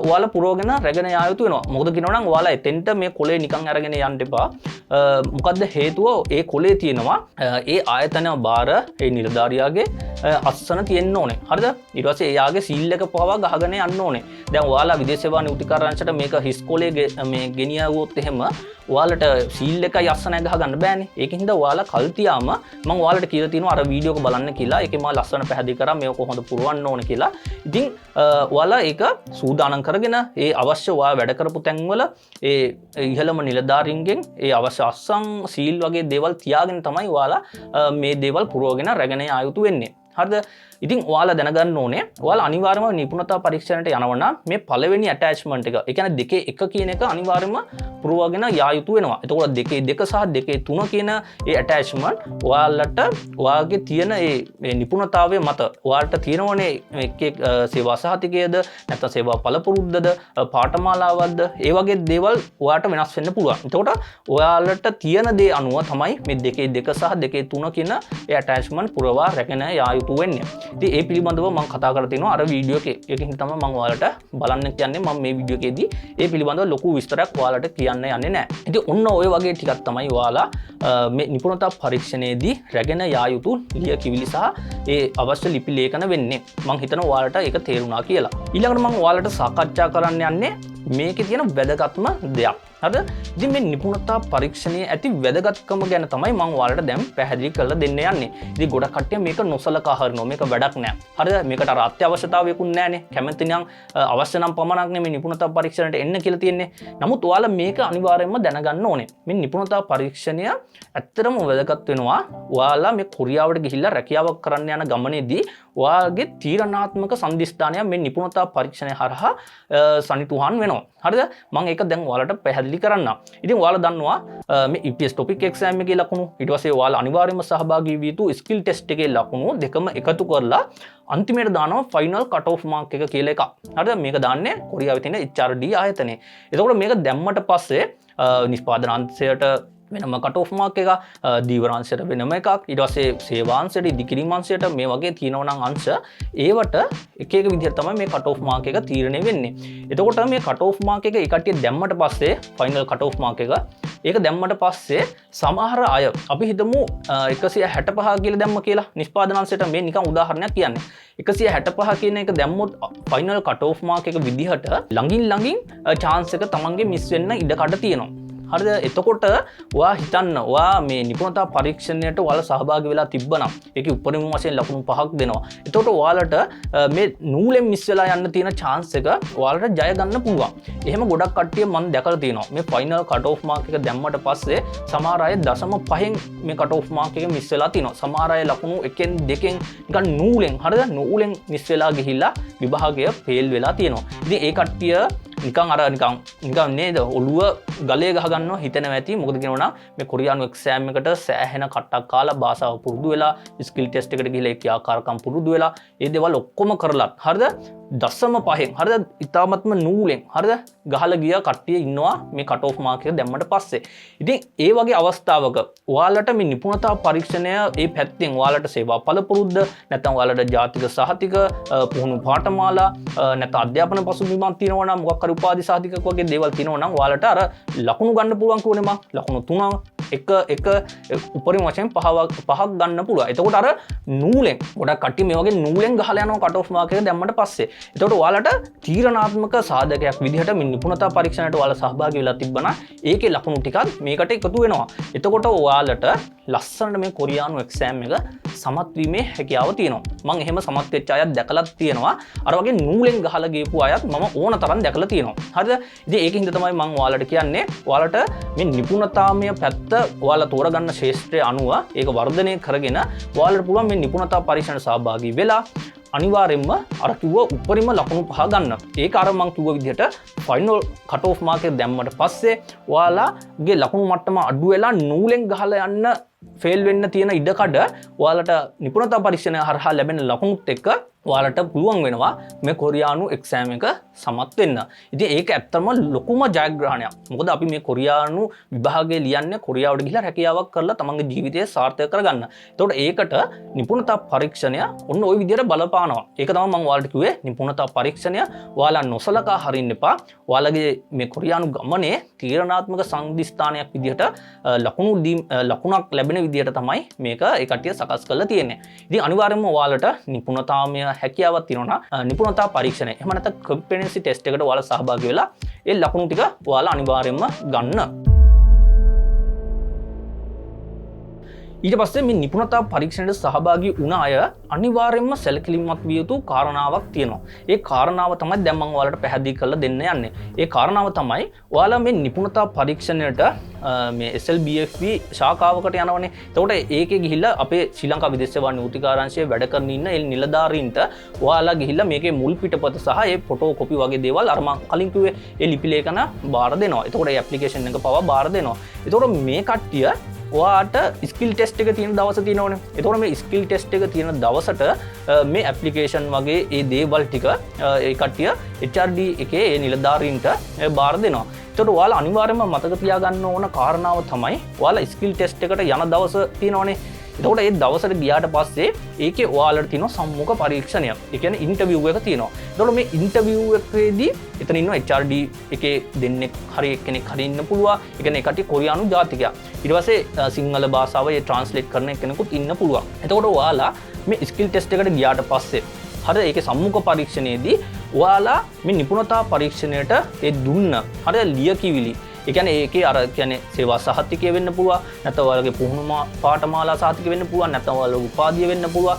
ඔයාලා පුරවගෙන රැගෙන යා යුතු වෙනවා. මොකද කියනවා නම් ඔයාලා එතෙන්ට මේ කොලේ නිකන් අරගෙන යන්න එපා. මොකද්ද හේතුව? ඒ කොලේ තියෙනවා ඒ ආයතන බාර ඒ නිලධාරියාගේ අස්සන තියෙන්න ඕනේ. හරිද? ඊට පස්සේ එයාගේ සීල් එක පවා ගහගෙන යන්න ඕනේ. දැන් ඔයාලා විදේශ සේවා නියුතිකාරංශයට මේක හිස් කොලේ මේ ගෙනියවුවොත් එහෙම ඔයාලට සීල් එකයි අස්සනයි ගහ ගන්න බෑනේ. ඒකින් හින්දා ඔයාලා කල් තියාම මම ඔයාලට කියලා තියෙනවා අර වීඩියෝ එක බලන්න කියලා. ඒකේ මම ලස්සන පැහැදිලි කරා මේක කොහොමද පුරවන්න ඕනේ කියලා. ඉතින් ඔයාලා ඒක සූදානම් කරගෙන ඒ අවශ්‍ය ඔයා වැඩ කරපු තැන්වල ඒ ඉහළම නිලධාරීන්ගෙන් ඒ අවශ්‍ය අස්සන් සීල් වගේ දේවල් තියාගෙන තමයි ඔයාලා මේ දේවල් පුරවගෙන රැගෙන යා යුතු වෙන්නේ. හරිද? ඉතින් ඔයාලා දැනගන්න ඕනේ ඔයාලා අනිවාර්යයෙන්ම නිපුණතා පරීක්ෂණයට යනවා නම් මේ පළවෙනි ඇටැච්මන්ට් එක, ඒ කියන්නේ දෙකේ 1 කියන එක අනිවාර්යයෙන්ම පුරවගෙන යා යුතු වෙනවා. එතකොට දෙකේ 2 සහ දෙකේ 3 කියන ඒ ඇටැච්මන්ට් ඔයාලට ඔයාගේ තියෙන ඒ නිපුණතාවය මත ඔයාලට තියෙනවනේ එක් සේවා සහතිකයේද නැත්නම් සේවා පළපුරුද්දද පාඨමාලාවක්ද ඒ වගේ දේවල් ඔයාලට වෙනස් වෙන්න පුළුවන්. එතකොට ඔයාලට තියෙන දේ අනුව තමයි මේ දෙකේ 2 සහ දෙකේ 3 කියන ඒ ඇටැච්මන්ට් පුරවා රැගෙන යා යුතු වෙන්නේ. ඉතින් ඒ පිළිබඳව මම කතා කරලා තිනවා අර වීඩියෝ එකේ. ඒකෙන් තමයි මම ඔයාලට බලන්න කියන්නේ. මම මේ වීඩියෝ එකේදී ඒ පිළිබඳව ලොකු විස්තරයක් ඔයාලට කියන්න යන්නේ නැහැ. ඉතින් ඔන්න ඔය වගේ ටිකක් තමයි ඔයාලා මේ නිපුණතා පරීක්ෂණයේදී රැගෙන යා යුතු ලියකියවිලි සහ ඒ අවශ්‍ය ලිපි ලේඛන වෙන්නේ. මම හිතනවා ඔයාලට ඒක තේරුණා කියලා. ඊළඟට මම ඔයාලට සාකච්ඡා කරන්න යන්නේ මේකේ තියෙන වැදගත්ම දෙයක්. හරිද? ඉතින් මේ නිපුණතා පරීක්ෂණයේ ඇති වැදගත්කම ගැන තමයි මම ඔයාලට දැන් පැහැදිලි කරලා දෙන්න යන්නේ. ඉතින් ගොඩක් කට්ටිය මේක නොසලකා හරිනවා. මේක වැඩක් නෑ. හරිද? මේකට අර අත්‍යවශ්‍යතාවයකුත් නෑනේ. කැමති නම් අවශ්‍ය නම් පමණක් නෙමෙයි නිපුණතා පරීක්ෂණයට එන්න කියලා තියෙන්නේ. නමුත් ඔයාලා මේක අනිවාර්යයෙන්ම දැනගන්න ඕනේ. මේ නිපුණතා පරීක්ෂණය ඇත්තටම වැදගත් වෙනවා. ඔයාලා මේ කොරියාවට ගිහිල්ලා රැකියාවක් කරන්න යන ගමනේදී ඔයාගේ තීරණාත්මක සම්දිස්ථානය මේ නිපුණතා පරීක්ෂණය හරහා සනිටුහන් වෙනවා. හරිද? මම ඒක දැන් ඔයාලට පැහැදිලි කරන්න. ඉතින් ඔයාලා දන්නවා මේ EPS topic exam එකේ ලකුණු ඊට පස්සේ ඔයාලා අනිවාර්යයෙන්ම සහභාගී වී යුතු skill test එකේ ලකුණු දෙකම එකතු කරලා අන්තිමයට දානවා final cut off mark එක කියලා එකක්. හරිද? මේක දාන්නේ කොරියාවේ තියෙන HRD ආයතනයේ. එතකොට මේක දැම්මට පස්සේ නිෂ්පාදනාංශයට වෙනම cut off mark එක, දීවරාංශයට වෙනම එකක්, ඊට පස්සේ සේවාංශයට, ඉදිකිරීම අංශයට මේ වගේ තියෙනවා නම් අංශ ඒවට එක එක විදිහට තමයි මේ cut off mark එක තීරණය වෙන්නේ. එතකොට මේ cut off mark එක ඒ කට්ටිය දැම්මට පස්සේ final cut off mark එක ඒක දැම්මට පස්සේ සමහර අය අපි හිතමු 165 කියලා දැම්ම කියලා නිෂ්පාදනාංශයට මේ නිකන් උදාහරණයක් කියන්නේ. 165 කියන එක දැම්මොත් final cut off mark එක විදිහට ළඟින් chance එක තමන්ගේ මිස් වෙන්න ඉඩ කඩ තියෙනවා. හරිද? එතකොට ඔයා හිතන්න ඔයා මේ නිපුණතා පරීක්ෂණයට ඔයාලා සහභාගී වෙලා තිබ්බනම් ඒකේ උපරිම වශයෙන් ලකුණු 5ක් දෙනවා. එතකොට ඔයාලට මේ නූලෙන් මිස් වෙලා යන්න තියෙන chance එක ඔයාලට ජය ගන්න පුළුවන්. එහෙම ගොඩක් කට්ටිය මම දැකලා තියෙනවා. මේ final cut off mark එක දැම්මට පස්සේ සමහර අය 0.5න් මේ cut off mark එක මිස් වෙලා තියෙනවා. සමහර අය ලකුණු 1න් 2න් නිකන් නූලෙන් හරිද? නූලෙන් මිස් වෙලා ගිහිල්ලා විභාගය ෆේල් වෙලා තියෙනවා. ඉතින් ඒ කට්ටිය නිකන් නේද ඔළුව ගලේ ගහ ගන්නවා හිතනවා ඇති. මොකද කියනවනම් මේ කොරියානු එක්සෑම් එකට සෑහෙන කට්ටක් කාලා භාෂාව පුරුදු වෙලා ස්කිල් ටෙස්ට් එකට ගිහලා ඒ ක්‍රියාකාරකම් පුරුදු වෙලා ඒ දේවල් ඔක්කොම කරලත් හරිද 0.5න් හරිද ඉතාමත්ම නූලෙන් හරිද ගහලා ගිය කට්ටිය ඉන්නවා මේ කට් ඔෆ් මාක් එක දැම්මට පස්සේ. ඉතින් ඒ වගේ අවස්ථාවක ඔයාලට මේ නිපුණතා පරීක්ෂණය ඒ පැත්තෙන් ඔයාලට සේවා පළපුරුද්ද නැත්නම් ඔයාලට ජාතික සහතික පුහුණු පාඨමාලා නැත්නම් අධ්‍යාපන පසුබිමක් තියෙනවා නම් මොකක් හරි උපාධි සහතිකයක් වගේ දේවල් තියෙනවා නම් ඔයාලට අර ලකුණු ගන්න පුළුවන් කියෝනේ මම ලකුණු 3 එක උපරිම වශයෙන් පහක් ගන්න පුළුවන්. එතකොට අර නූලෙන් ගොඩක් කට්ටිය මේ වගේ නූලෙන් ගහලා යනවා කට් ඔෆ් මාක් එක දැම්මට පස්සේ. එතකොට ඔයාලට තීරණාත්මක සාධකයක් විදිහට මේ නිපුණතා පරීක්ෂණයට ඔයාලා සහභාගී වෙලා තිබ්බනම් ඒකේ ලකුණු ටිකක් මේකට එකතු වෙනවා. එතකොට ඔයාලට ලස්සනට මේ කොරියානු එක්සෑම් එක සමත් වීමේ හැකියාව තියෙනවා. මම එහෙම සමත් වෙච්ච අයත් දැකලා තියෙනවා. අර වගේ නූලෙන් ගහලා ගියපු අයත් මම ඕන තරම් දැකලා තියෙනවා. හරිද? ඉතින් ඒකින්ද තමයි මම ඔයාලට කියන්නේ ඔයාලට මේ නිපුණතාමය පැත්ත ඔයාලා තෝරගන්න ශේෂ්ත්‍රය අනුව ඒක වර්ධනය කරගෙන ඔයාලට පුළුවන් මේ නිපුණතා පරීක්ෂණයට සහභාගී වෙලා අනිවාර්යෙන්ම අර කිව්ව උපරිම ලකුණු 5 ගන්න. ඒක අර මම කිව්ව විදිහට ෆයිනල් කට් ඔෆ් මාක් එක දැම්මට පස්සේ ඔයාලාගේ ලකුණු මට්ටම අඩු වෙලා නූලෙන් ගහලා යන්න ෆේල් වෙන්න තියෙන ඉඩකඩ ඔයාලට නිපුණතා පරීක්ෂණය හරහා ලැබෙන ලකුණුත් එක්ක ඔයාලට පුළුවන් වෙනවා මේ කොරියානු එක්සෑම් එක සමත් වෙන්න. ඉතින් ඒක ඇත්තම ලොකුම ජයග්‍රහණයක්. මොකද අපි මේ කොරියානු විභාගය ලියන්නේ කොරියාවට ගිහිල්ලා රැකියාවක් කරලා තමන්ගේ ජීවිතය සාර්ථක කරගන්න. එතකොට ඒකට නිපුණතා පරීක්ෂණය ඔන්න ওই විදිහට බලපානවා. ඒක තමයි මම ඔයාලට කිව්වේ නිපුණතා පරීක්ෂණය ඔයාලා නොසලකා හරින්න එපා. ඔයාලගේ මේ කොරියානු ගමනේ තීරණාත්මක සංදිස්ථානයක් විදිහට ලකුණක් ලැබෙන විදිහට තමයි මේක ඒ කට්ටිය සකස් කරලා තියෙන්නේ. ඉතින් අනිවාර්යයෙන්ම ඔයාලට නිපුණතාවය හැකියාවක් තියෙනවා නිපුණතා පරීක්ෂණය. එහෙම නැත්නම් කම්පිටන්සි ටෙස්ට් එකට ඔයාලා සහභාගී වෙලා ඒ ලකුණු ටික ඔයාලා අනිවාර්යයෙන්ම ගන්න. ඊට පස්සේ මේ නිපුණතා පරීක්ෂණයට සහභාගී වුණ අය අනිවාර්යයෙන්ම සැලකිලිමත් විය යුතු කාරණාවක් තියෙනවා. ඒ කාරණාව තමයි දැන් මම ඔයාලට පැහැදිලි කරලා දෙන්න යන්නේ. ඒ කාරණාව තමයි ඔයාලා මේ නිපුණතා පරීක්ෂණයට මේ SLBFV ශාඛාවකට යනවනේ. එතකොට ඒකේ ගිහිල්ලා අපේ ශ්‍රී ලංකා විදේශ සේවා නීතිකාංශයේ වැඩ කරන ඉන්න ඒ නිලධාරීන්ට ඔයාලා ගිහිල්ලා මේකේ මුල් පිටපත සහ ඒ ෆොටෝ කොපි වගේ දේවල් අර මම කලින් කිව්වේ ඒ ලිපි ලේඛන බාර දෙනවා. එතකොට ඒ ඇප්ලිකේෂන් එක පවා බාර දෙනවා. එතකොට මේ කට්ටිය ඔයාට ස්කිල් ටෙස්ට් එක තියෙන දවස තියෙනවනේ. එතකොට මේ ස්කිල් ටෙස්ට් එක තියෙන දවසට මේ ඇප්ලිකේෂන් වගේ ඒ දේවල් ටික ඒ කට්ටිය HRD එකේ ඒ නිලධාරීන්ට බාර දෙනවා. එතකොට ඔයාලා අනිවාර්යයෙන්ම මතක තියාගන්න ඕන කාරණාව තමයි ඔයාලා ස්කිල් ටෙස්ට් එකට යන දවස තියෙනවනේ. එතකොට ඒ දවසට ගියාට පස්සේ ඒකේ ඔයාලට තියෙන සම්මුඛ පරීක්ෂණය. ඒ කියන්නේ ඉන්ටර්විව් එක තියෙනවා. එතකොට මේ ඉන්ටර්විව් එකේදී එතන ඉන්න HRD එකේ දෙන්නෙක් හරි එක්කෙනෙක් හරි ඉන්න පුළුවන්. ඒ කියන්නේ ඒ කට්ටිය කොරියානු ජාතිකයා. ඊට පස්සේ සිංහල භාෂාව ට්‍රාන්ස්ලේට් කරන කෙනෙකුත් ඉන්න පුළුවන්. එතකොට ඔයාලා මේ ස්කිල් ටෙස්ට් එකට ගියාට පස්සේ හරි ඒකේ සම්මුඛ පරීක්ෂණයේදී ඔයාලා මේ නිපුණතා පරීක්ෂණයට ඒ දුන්න හරි ලියකිවිලි ඒ කියන්නේ ඒකේ අර කියන්නේ සේවා සහතිකය වෙන්න පුළුවන් නැත්නම් ඔයාලගේ පුහුණු පාඨමාලා සහතික වෙන්න පුළුවන් නැත්නම් ඔයාලගේ උපාධිය වෙන්න පුළුවන්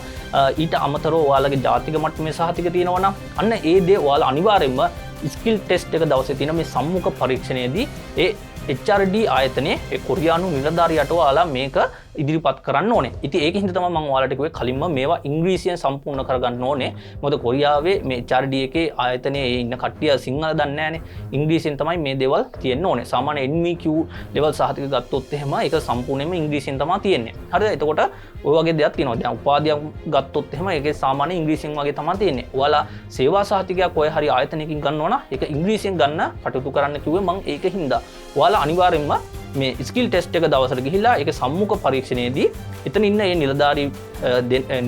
ඊට අමතරව ඔයාලගේ ජාතික මට්ටමේ සහතික තියෙනවා නම් අන්න ඒ දේ ඔයාලා අනිවාර්යයෙන්ම ස්කිල් ටෙස්ට් එක දවසේ තියෙන මේ සම්මුඛ පරීක්ෂණයේදී ඒ HRD ආයතනයේ ඒ කොරියානු නිලධාරියට ඔයාලා මේක ඉදිරිපත් කරන්න ඕනේ. ඉතින් ඒකෙන් හින්දා තමයි මම ඔයාලට කිව්වේ කලින්ම මේවා ඉංග්‍රීසියෙන් සම්පූර්ණ කරගන්න ඕනේ. මොකද කොරියාවේ මේ HRD එකේ ආයතනයේ ඉන්න කට්ටිය සිංහල දන්නේ නැහනේ. ඉංග්‍රීසියෙන් තමයි මේ දේවල් තියෙන්න ඕනේ. සාමාන්‍ය NVQ level සහතික ගත්තොත් එහෙම ඒක සම්පූර්ණයෙන්ම ඉංග්‍රීසියෙන් තමයි තියෙන්නේ. හරිද? එතකොට ඔය වගේ දෙයක් තියෙනවා. දැන් උපාධියක් ගත්තොත් එහෙම ඒකේ සාමාන්‍ය ඉංග්‍රීසියෙන් වගේ තමයි තියෙන්නේ. ඔයාලා සේවා සහතිකයක් ඔය හරි ආයතනයකින් ගන්නවා නම් ඒක ඉංග්‍රීසියෙන් ගන්න කටයුතු කරන්න කිව්වේ මම ඒකින් හින්දා. ඔයාලා අනිවාර්යෙන්ම මේ ස්කිල් ටෙස්ට් එක දවසට ගිහිල්ලා ඒක සම්මුඛ පරීක්ෂණයේදී එතන ඉන්න ඒ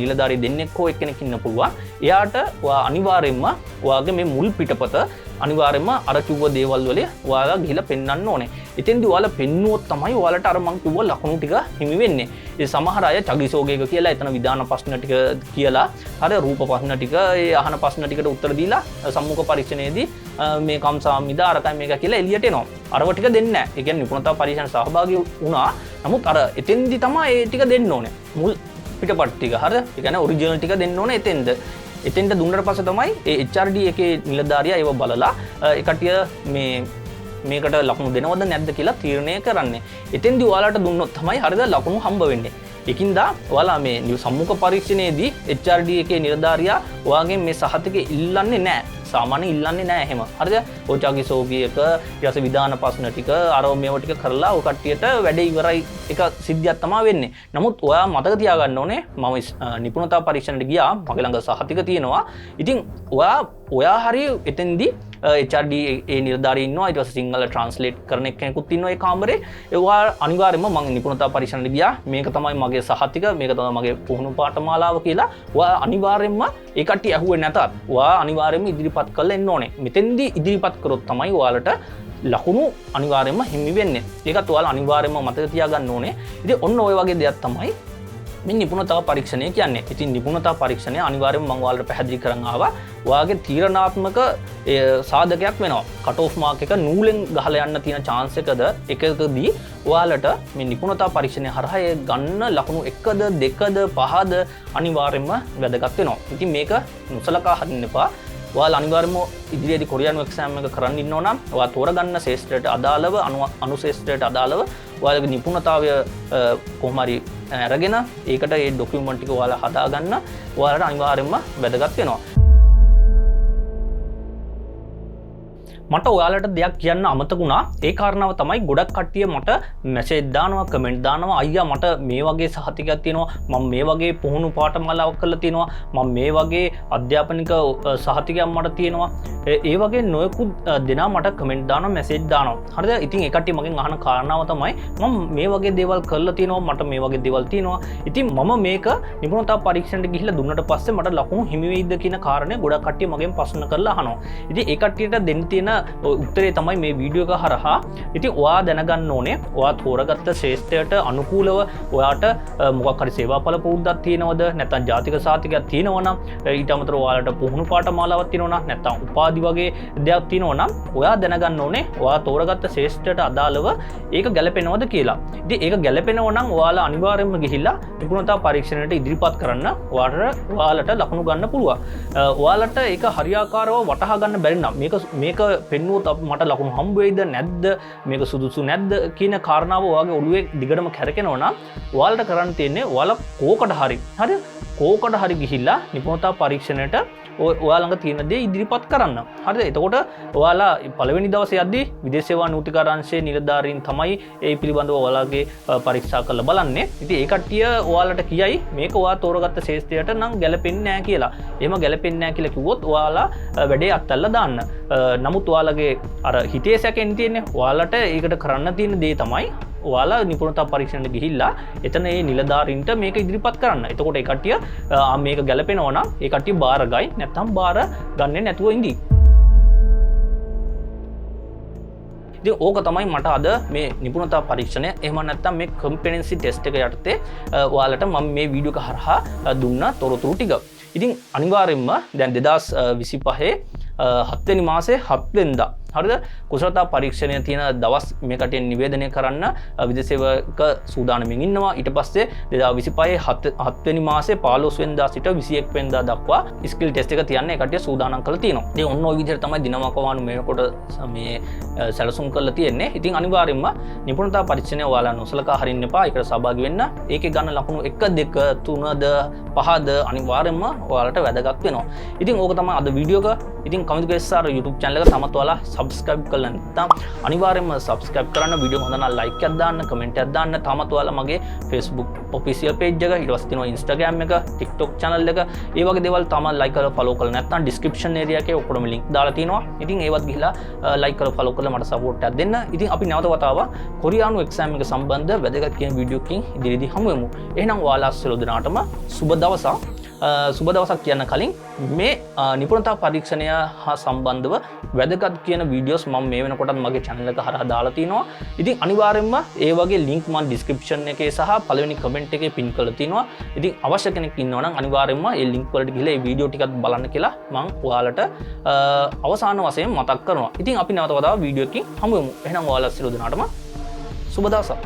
නිලධාරී දෙන්නෙක් හෝ එක්කෙනෙක් ඉන්න පුළුවන්. එයාට ඔයා අනිවාර්යෙන්ම ඔයාගේ මේ මුල් පිටපත අනිවාර්යෙන්ම අර කිව්ව දේවල් වල ඔයාලා ගිහිල්ලා පෙන්වන්න ඕනේ. එතෙන්දී ඔයාලා පෙන්නුවොත් තමයි ඔයාලට අර මං කිව්ව ලකුණු ටික හිමි වෙන්නේ. ඒ සමහර අය චගිසෝගේක කියලා එතන විධාන ප්‍රශ්න ටික කියලා හරි රූප ප්‍රශ්න ටික ඒ අහන ප්‍රශ්න ටිකට උත්තර දීලා සම්මුඛ පරීක්ෂණයේදී මේ කම්සාමිද අරකයි මේක කියලා එළියට එනවා. අරව ටික දෙන්නේ නැහැ. ඒ කියන්නේ නිපුණතා පරීක්ෂණ සහභාගී වුණා. නමුත් අර එතෙන්දී තමයි ඒ ටික දෙන්න ඕනේ. මුල් පිටපත් ටික හරිද? ඒ කියන්නේ ඔරිජිනල් ටික දෙන්න ඕනේ එතෙන්ද. එතෙන්ට දුන්නට පස්සේ තමයි ඒ HRD එකේ නිලධාරියා ඒව බලලා ඒ කට්ටිය මේකට ලකුණු දෙනවද නැද්ද කියලා තීරණය කරන්නේ. එතෙන්දී ඔයාලට දුන්නොත් තමයි හරිද ලකුණු හම්බ වෙන්නේ. ඒකින්ද ඔයාලා මේ සම්මුඛ පරීක්ෂණයේදී HRD එකේ නිලධාරියා ඔයාගෙන් මේ සහතිකය ඉල්ලන්නේ නැහැ. සාමාන්‍ය ඉල්ලන්නේ නැහැ එහෙම. හරිද? ඔචාගේ සෝගියක ඊට පස්සේ විධාන ප්‍රශ්න ටික අරව මේව ටික කරලා ඔය කට්ටියට වැඩ ඉවරයි එක සිද්ධියක් තමයි වෙන්නේ. නමුත් ඔයා මතක තියාගන්න ඕනේ මම නිපුණතා පරීක්ෂණයට ගියා මගේ ළඟ සහතික තියෙනවා. ඉතින් ඔයා හරිය එතෙන්දී HRD ඒ නිලධාරීන් ඉන්නවා ඊට පස්සේ සිංහල ට්‍රාන්ස්ලේට් කරන කෙනෙකුත් ඉන්නවා ඒ කාමරේ ඒවා අනිවාර්යයෙන්ම මම නිපුණතා පරීක්ෂණයට ගියා මේක තමයි මගේ සහතික මේක තමයි මගේ පුහුණු පාඨමාලාව කියලා ඔයා අනිවාර්යයෙන්ම ඒ කට්ටිය ඇහුවේ නැතත් ඔයා අනිවාර්යයෙන්ම ඉදිරිපත් කරලා එන්න ඕනේ මෙතෙන්දී ඉදිරිපත් කරොත් තමයි ඔයාලට ලකුණු අනිවාර්යයෙන්ම හිමි වෙන්නේ ඒකත් ඔයාලා අනිවාර්යයෙන්ම මතක තියාගන්න ඕනේ ඉතින් ඔන්න ඔය වගේ දෙයක් තමයි මේ නිපුණතා පරීක්ෂණය කියන්නේ. ඉතින් නිපුණතා පරීක්ෂණය අනිවාර්යයෙන්ම මම ඔයාලට පැහැදිලි කරන් ආවා. ඔයාගේ තීරණාත්මක සාධකයක් වෙනවා. කට් ඔෆ් මාක් එක නූලෙන් ගහලා යන්න තියෙන chance එකකදී ඔයාලට මේ නිපුණතා පරීක්ෂණය හරහා ඒ ගන්න ලකුණු 1ද 2ද 5ද අනිවාර්යයෙන්ම වැදගත් වෙනවා. ඉතින් මේක නොසලකා හරින්න එපා. ඔයාලා අනිවාර්යයෙන්ම ඉදිරියේදී කොරියානු එක්සෑම් එක කරන්න ඉන්න ඕන නම් ඔයා තෝරගන්න ශේෂ්ත්‍රයට අදාළව අනු ශේෂ්ත්‍රයට අදාළව ඔයාලගේ නිපුණතාවය කොහොම හරි අරගෙන ඒකට ඒ ඩොකියුමන්ට් ටික ඔයාලා හදාගන්න ඔයාලට අනිවාර්යයෙන්ම වැදගත් වෙනවා. මට ඔයාලට දෙයක් කියන්න අමතක වුණා. ඒ කාරණාව තමයි ගොඩක් කට්ටිය මට මැසේජ් දානවා, කමෙන්ට් දානවා. අයියා මට මේ වගේ සහතිකයක් තියෙනවා. මම මේ වගේ පුහුණු පාඨමාලාවක් කරලා තියෙනවා. මම මේ වගේ අධ්‍යාපනික සහතිකයක් මට තියෙනවා. ඒ වගේ නොයෙකුත් දෙනා මට කමෙන්ට් දානවා, මැසේජ් දානවා. හරිද? ඉතින් ඒ කට්ටිය මගෙන් අහන කාරණාව තමයි මම මේ වගේ දේවල් කරලා තියෙනවා. මට මේ වගේ දේවල් තියෙනවා. ඉතින් මම මේක නිපුණතා පරීක්ෂණයට ගිහිල්ලා දුන්නට පස්සේ මට ලකුණු හිමි වෙයිද කියන කාරණේ ගොඩක් කට්ටිය මගෙන් ප්‍රශ්න කරලා අහනවා. ඉතින් ඒ කට්ටියට දෙන්න තියෙන උත්තරේ තමයි මේ වීඩියෝ එක හරහා. ඉතින් ඔයා දැනගන්න ඕනේ ඔයා තෝරගත්ත ශ්‍රේෂ්ඨයට අනුකූලව ඔයාට මොකක් හරි සේවාඵල පුරුද්දක් තියෙනවද නැත්නම් ජාතික සාතිකයක් තියෙනවා නම් ඊට අමතරව ඔයාලට පුහුණු පාඨමාලාවක් තියෙනවා නම් නැත්නම් උපාධි වගේ දෙයක් තියෙනවා නම් ඔයා දැනගන්න ඕනේ ඔයා තෝරගත්ත ශ්‍රේෂ්ඨයට අදාළව ඒක ගැලපෙනවද කියලා. ඉතින් ඒක ගැලපෙනවා නම් ඔයාලා අනිවාර්යයෙන්ම ගිහිල්ලා නිපුණතා පරීක්ෂණයට ඉදිරිපත් කරන්න ඔයාලට ලකුණු ගන්න පුළුවන්. ඔයාලට ඒක හරියාකාරව වටහා ගන්න බැරි නම් මේක පෙන්නුවොත් මට ලකුණු හම්බ වෙයිද නැද්ද මේක සුදුසු නැද්ද කියන කාරණාව ඔයාගේ ඔළුවේ දිගටම කැරකෙනවා නම් ඔයාලට කරන්න තියෙන්නේ ඔයාලා කෝකට හරි ගිහිල්ලා නිපුණතා පරීක්ෂණයට ඔයා ළඟ තියෙන දේ ඉදිරිපත් කරන්න. හරිද? එතකොට ඔයාලා පළවෙනි දවසේ යද්දී විදේශ සේවා නීතිකාංශයේ නිලධාරීන් තමයි ඒ පිළිබඳව ඔයාලගේ පරීක්ෂා කරලා බලන්නේ. ඉතින් ඒ කට්ටිය ඔයාලට කියයි මේක ඔයා තෝරගත්ත ශේෂ්ත්‍රයට නම් ගැලපෙන්නේ නැහැ කියලා. එහෙම ගැලපෙන්නේ නැහැ කියලා කිව්වොත් ඔයාලා වැඩේ අත්හැරලා දාන්න. නමුත් ඔයාලගේ අර හිතේ සැකෙන් තියෙන්නේ ඔයාලට ඒකට කරන්න තියෙන දේ තමයි ඔයාලා නිපුණතා පරීක්ෂණයට ගිහිල්ලා එතන ඒ නිලධාරීන්ට මේක ඉදිරිපත් කරන්න. එතකොට ඒ කට්ටිය මේක ගැලපෙනවා නම් ඒ කට්ටිය බාර ගයි නැත්නම් බාර ගන්නේ නැතුව ඉඳී. ඉතින් ඕක තමයි මට අද මේ නිපුණතා පරීක්ෂණය එහෙම නැත්නම් මේ කම්පිටන්සි ටෙස්ට් එක යටතේ ඔයාලට මම මේ වීඩියෝ එක හරහා දුන්න තොරතුරු ටික. ඉතින් අනිවාර්යයෙන්ම දැන් 2025 7 වෙනි මාසේ 7 වෙනිදා හරිද කුසලතා පරීක්ෂණය තියෙන දවස් මේකට නිවේදනය කරන්න විදේශසේවක සූදානමින් ඉන්නවා. ඊට පස්සේ 2025 7 වෙනි මාසේ 15 වෙනිදා සිට 21 වෙනිදා දක්වා ස්කිල් ටෙස්ට් එක තියන්න ඒ කට්ටිය සූදානම් කරලා තියෙනවා. ඉතින් ඔන්න ඔය විදිහට තමයි දිනමකවානු මේකට මේ සැලසුම් කරලා තියෙන්නේ. ඉතින් අනිවාර්යයෙන්ම නිපුණතා පරීක්ෂණය ඔයාලා නොසලකා හරින්න එපා. ඒකට සහභාගී වෙන්න. ඒකේ ගන්න ලකුණු 1 2 3ද 5ද අනිවාර්යයෙන්ම ඔයාලට වැදගත් වෙනවා. ඉතින් ඕක තමයි අද වීඩියෝ එක. ඉතින් කමිටු ගේස්සාර YouTube channel එක තමත් ඔයාලා subscribe කරලා නැත්නම් අනිවාර්යයෙන්ම subscribe කරන්න. වීඩියෝ හොඳ නම් like එකක් දාන්න, comment එකක් දාන්න. තමත් ඔයාලා මගේ Facebook official page එක, ඊට පස්සේ තියෙනවා Instagram එක, TikTok channel එක. ඒ වගේ දේවල් තමත් like කරලා follow කරලා නැත්නම් description area එකේ ඔක්කොම link දාලා තියෙනවා. ඉතින් ඒවත් ගිහිලා like කරලා follow කරලා මට support එකක් දෙන්න. ඉතින් අපි නැවත වතාවක් කොරියානු exam එක සම්බන්ධ වැදගත් කියන වීඩියෝ එකකින් ඉදිරියේදී හමු වෙමු. එහෙනම් ඔයාලා සියලු දෙනාටම සුබ දවසක්. සුබ දවසක් කියන්න කලින් මේ නිපුණතා පරීක්ෂණය හා සම්බන්ධව වැදගත් කියන වීඩියෝස් මම මේ වෙනකොටත් මගේ channel එක හරහා දාලා තිනවා. ඉතින් අනිවාර්යයෙන්ම ඒ වගේ link මම description එකේ සහ පළවෙනි comment එකේ pin කරලා තිනවා. ඉතින් අවශ්‍ය කෙනෙක් ඉන්නවා නම් අනිවාර්යයෙන්ම ඒ link වලට ගිහලා ඒ වීඩියෝ ටිකත් බලන්න කියලා මම ඔයාලට අවසාන වශයෙන් මතක් කරනවා. ඉතින් අපි නැවත වතාවක් වීඩියෝ එකකින් හමු වෙමු. එහෙනම් ඔයාලා සියලු දෙනාටම සුබ දවසක්.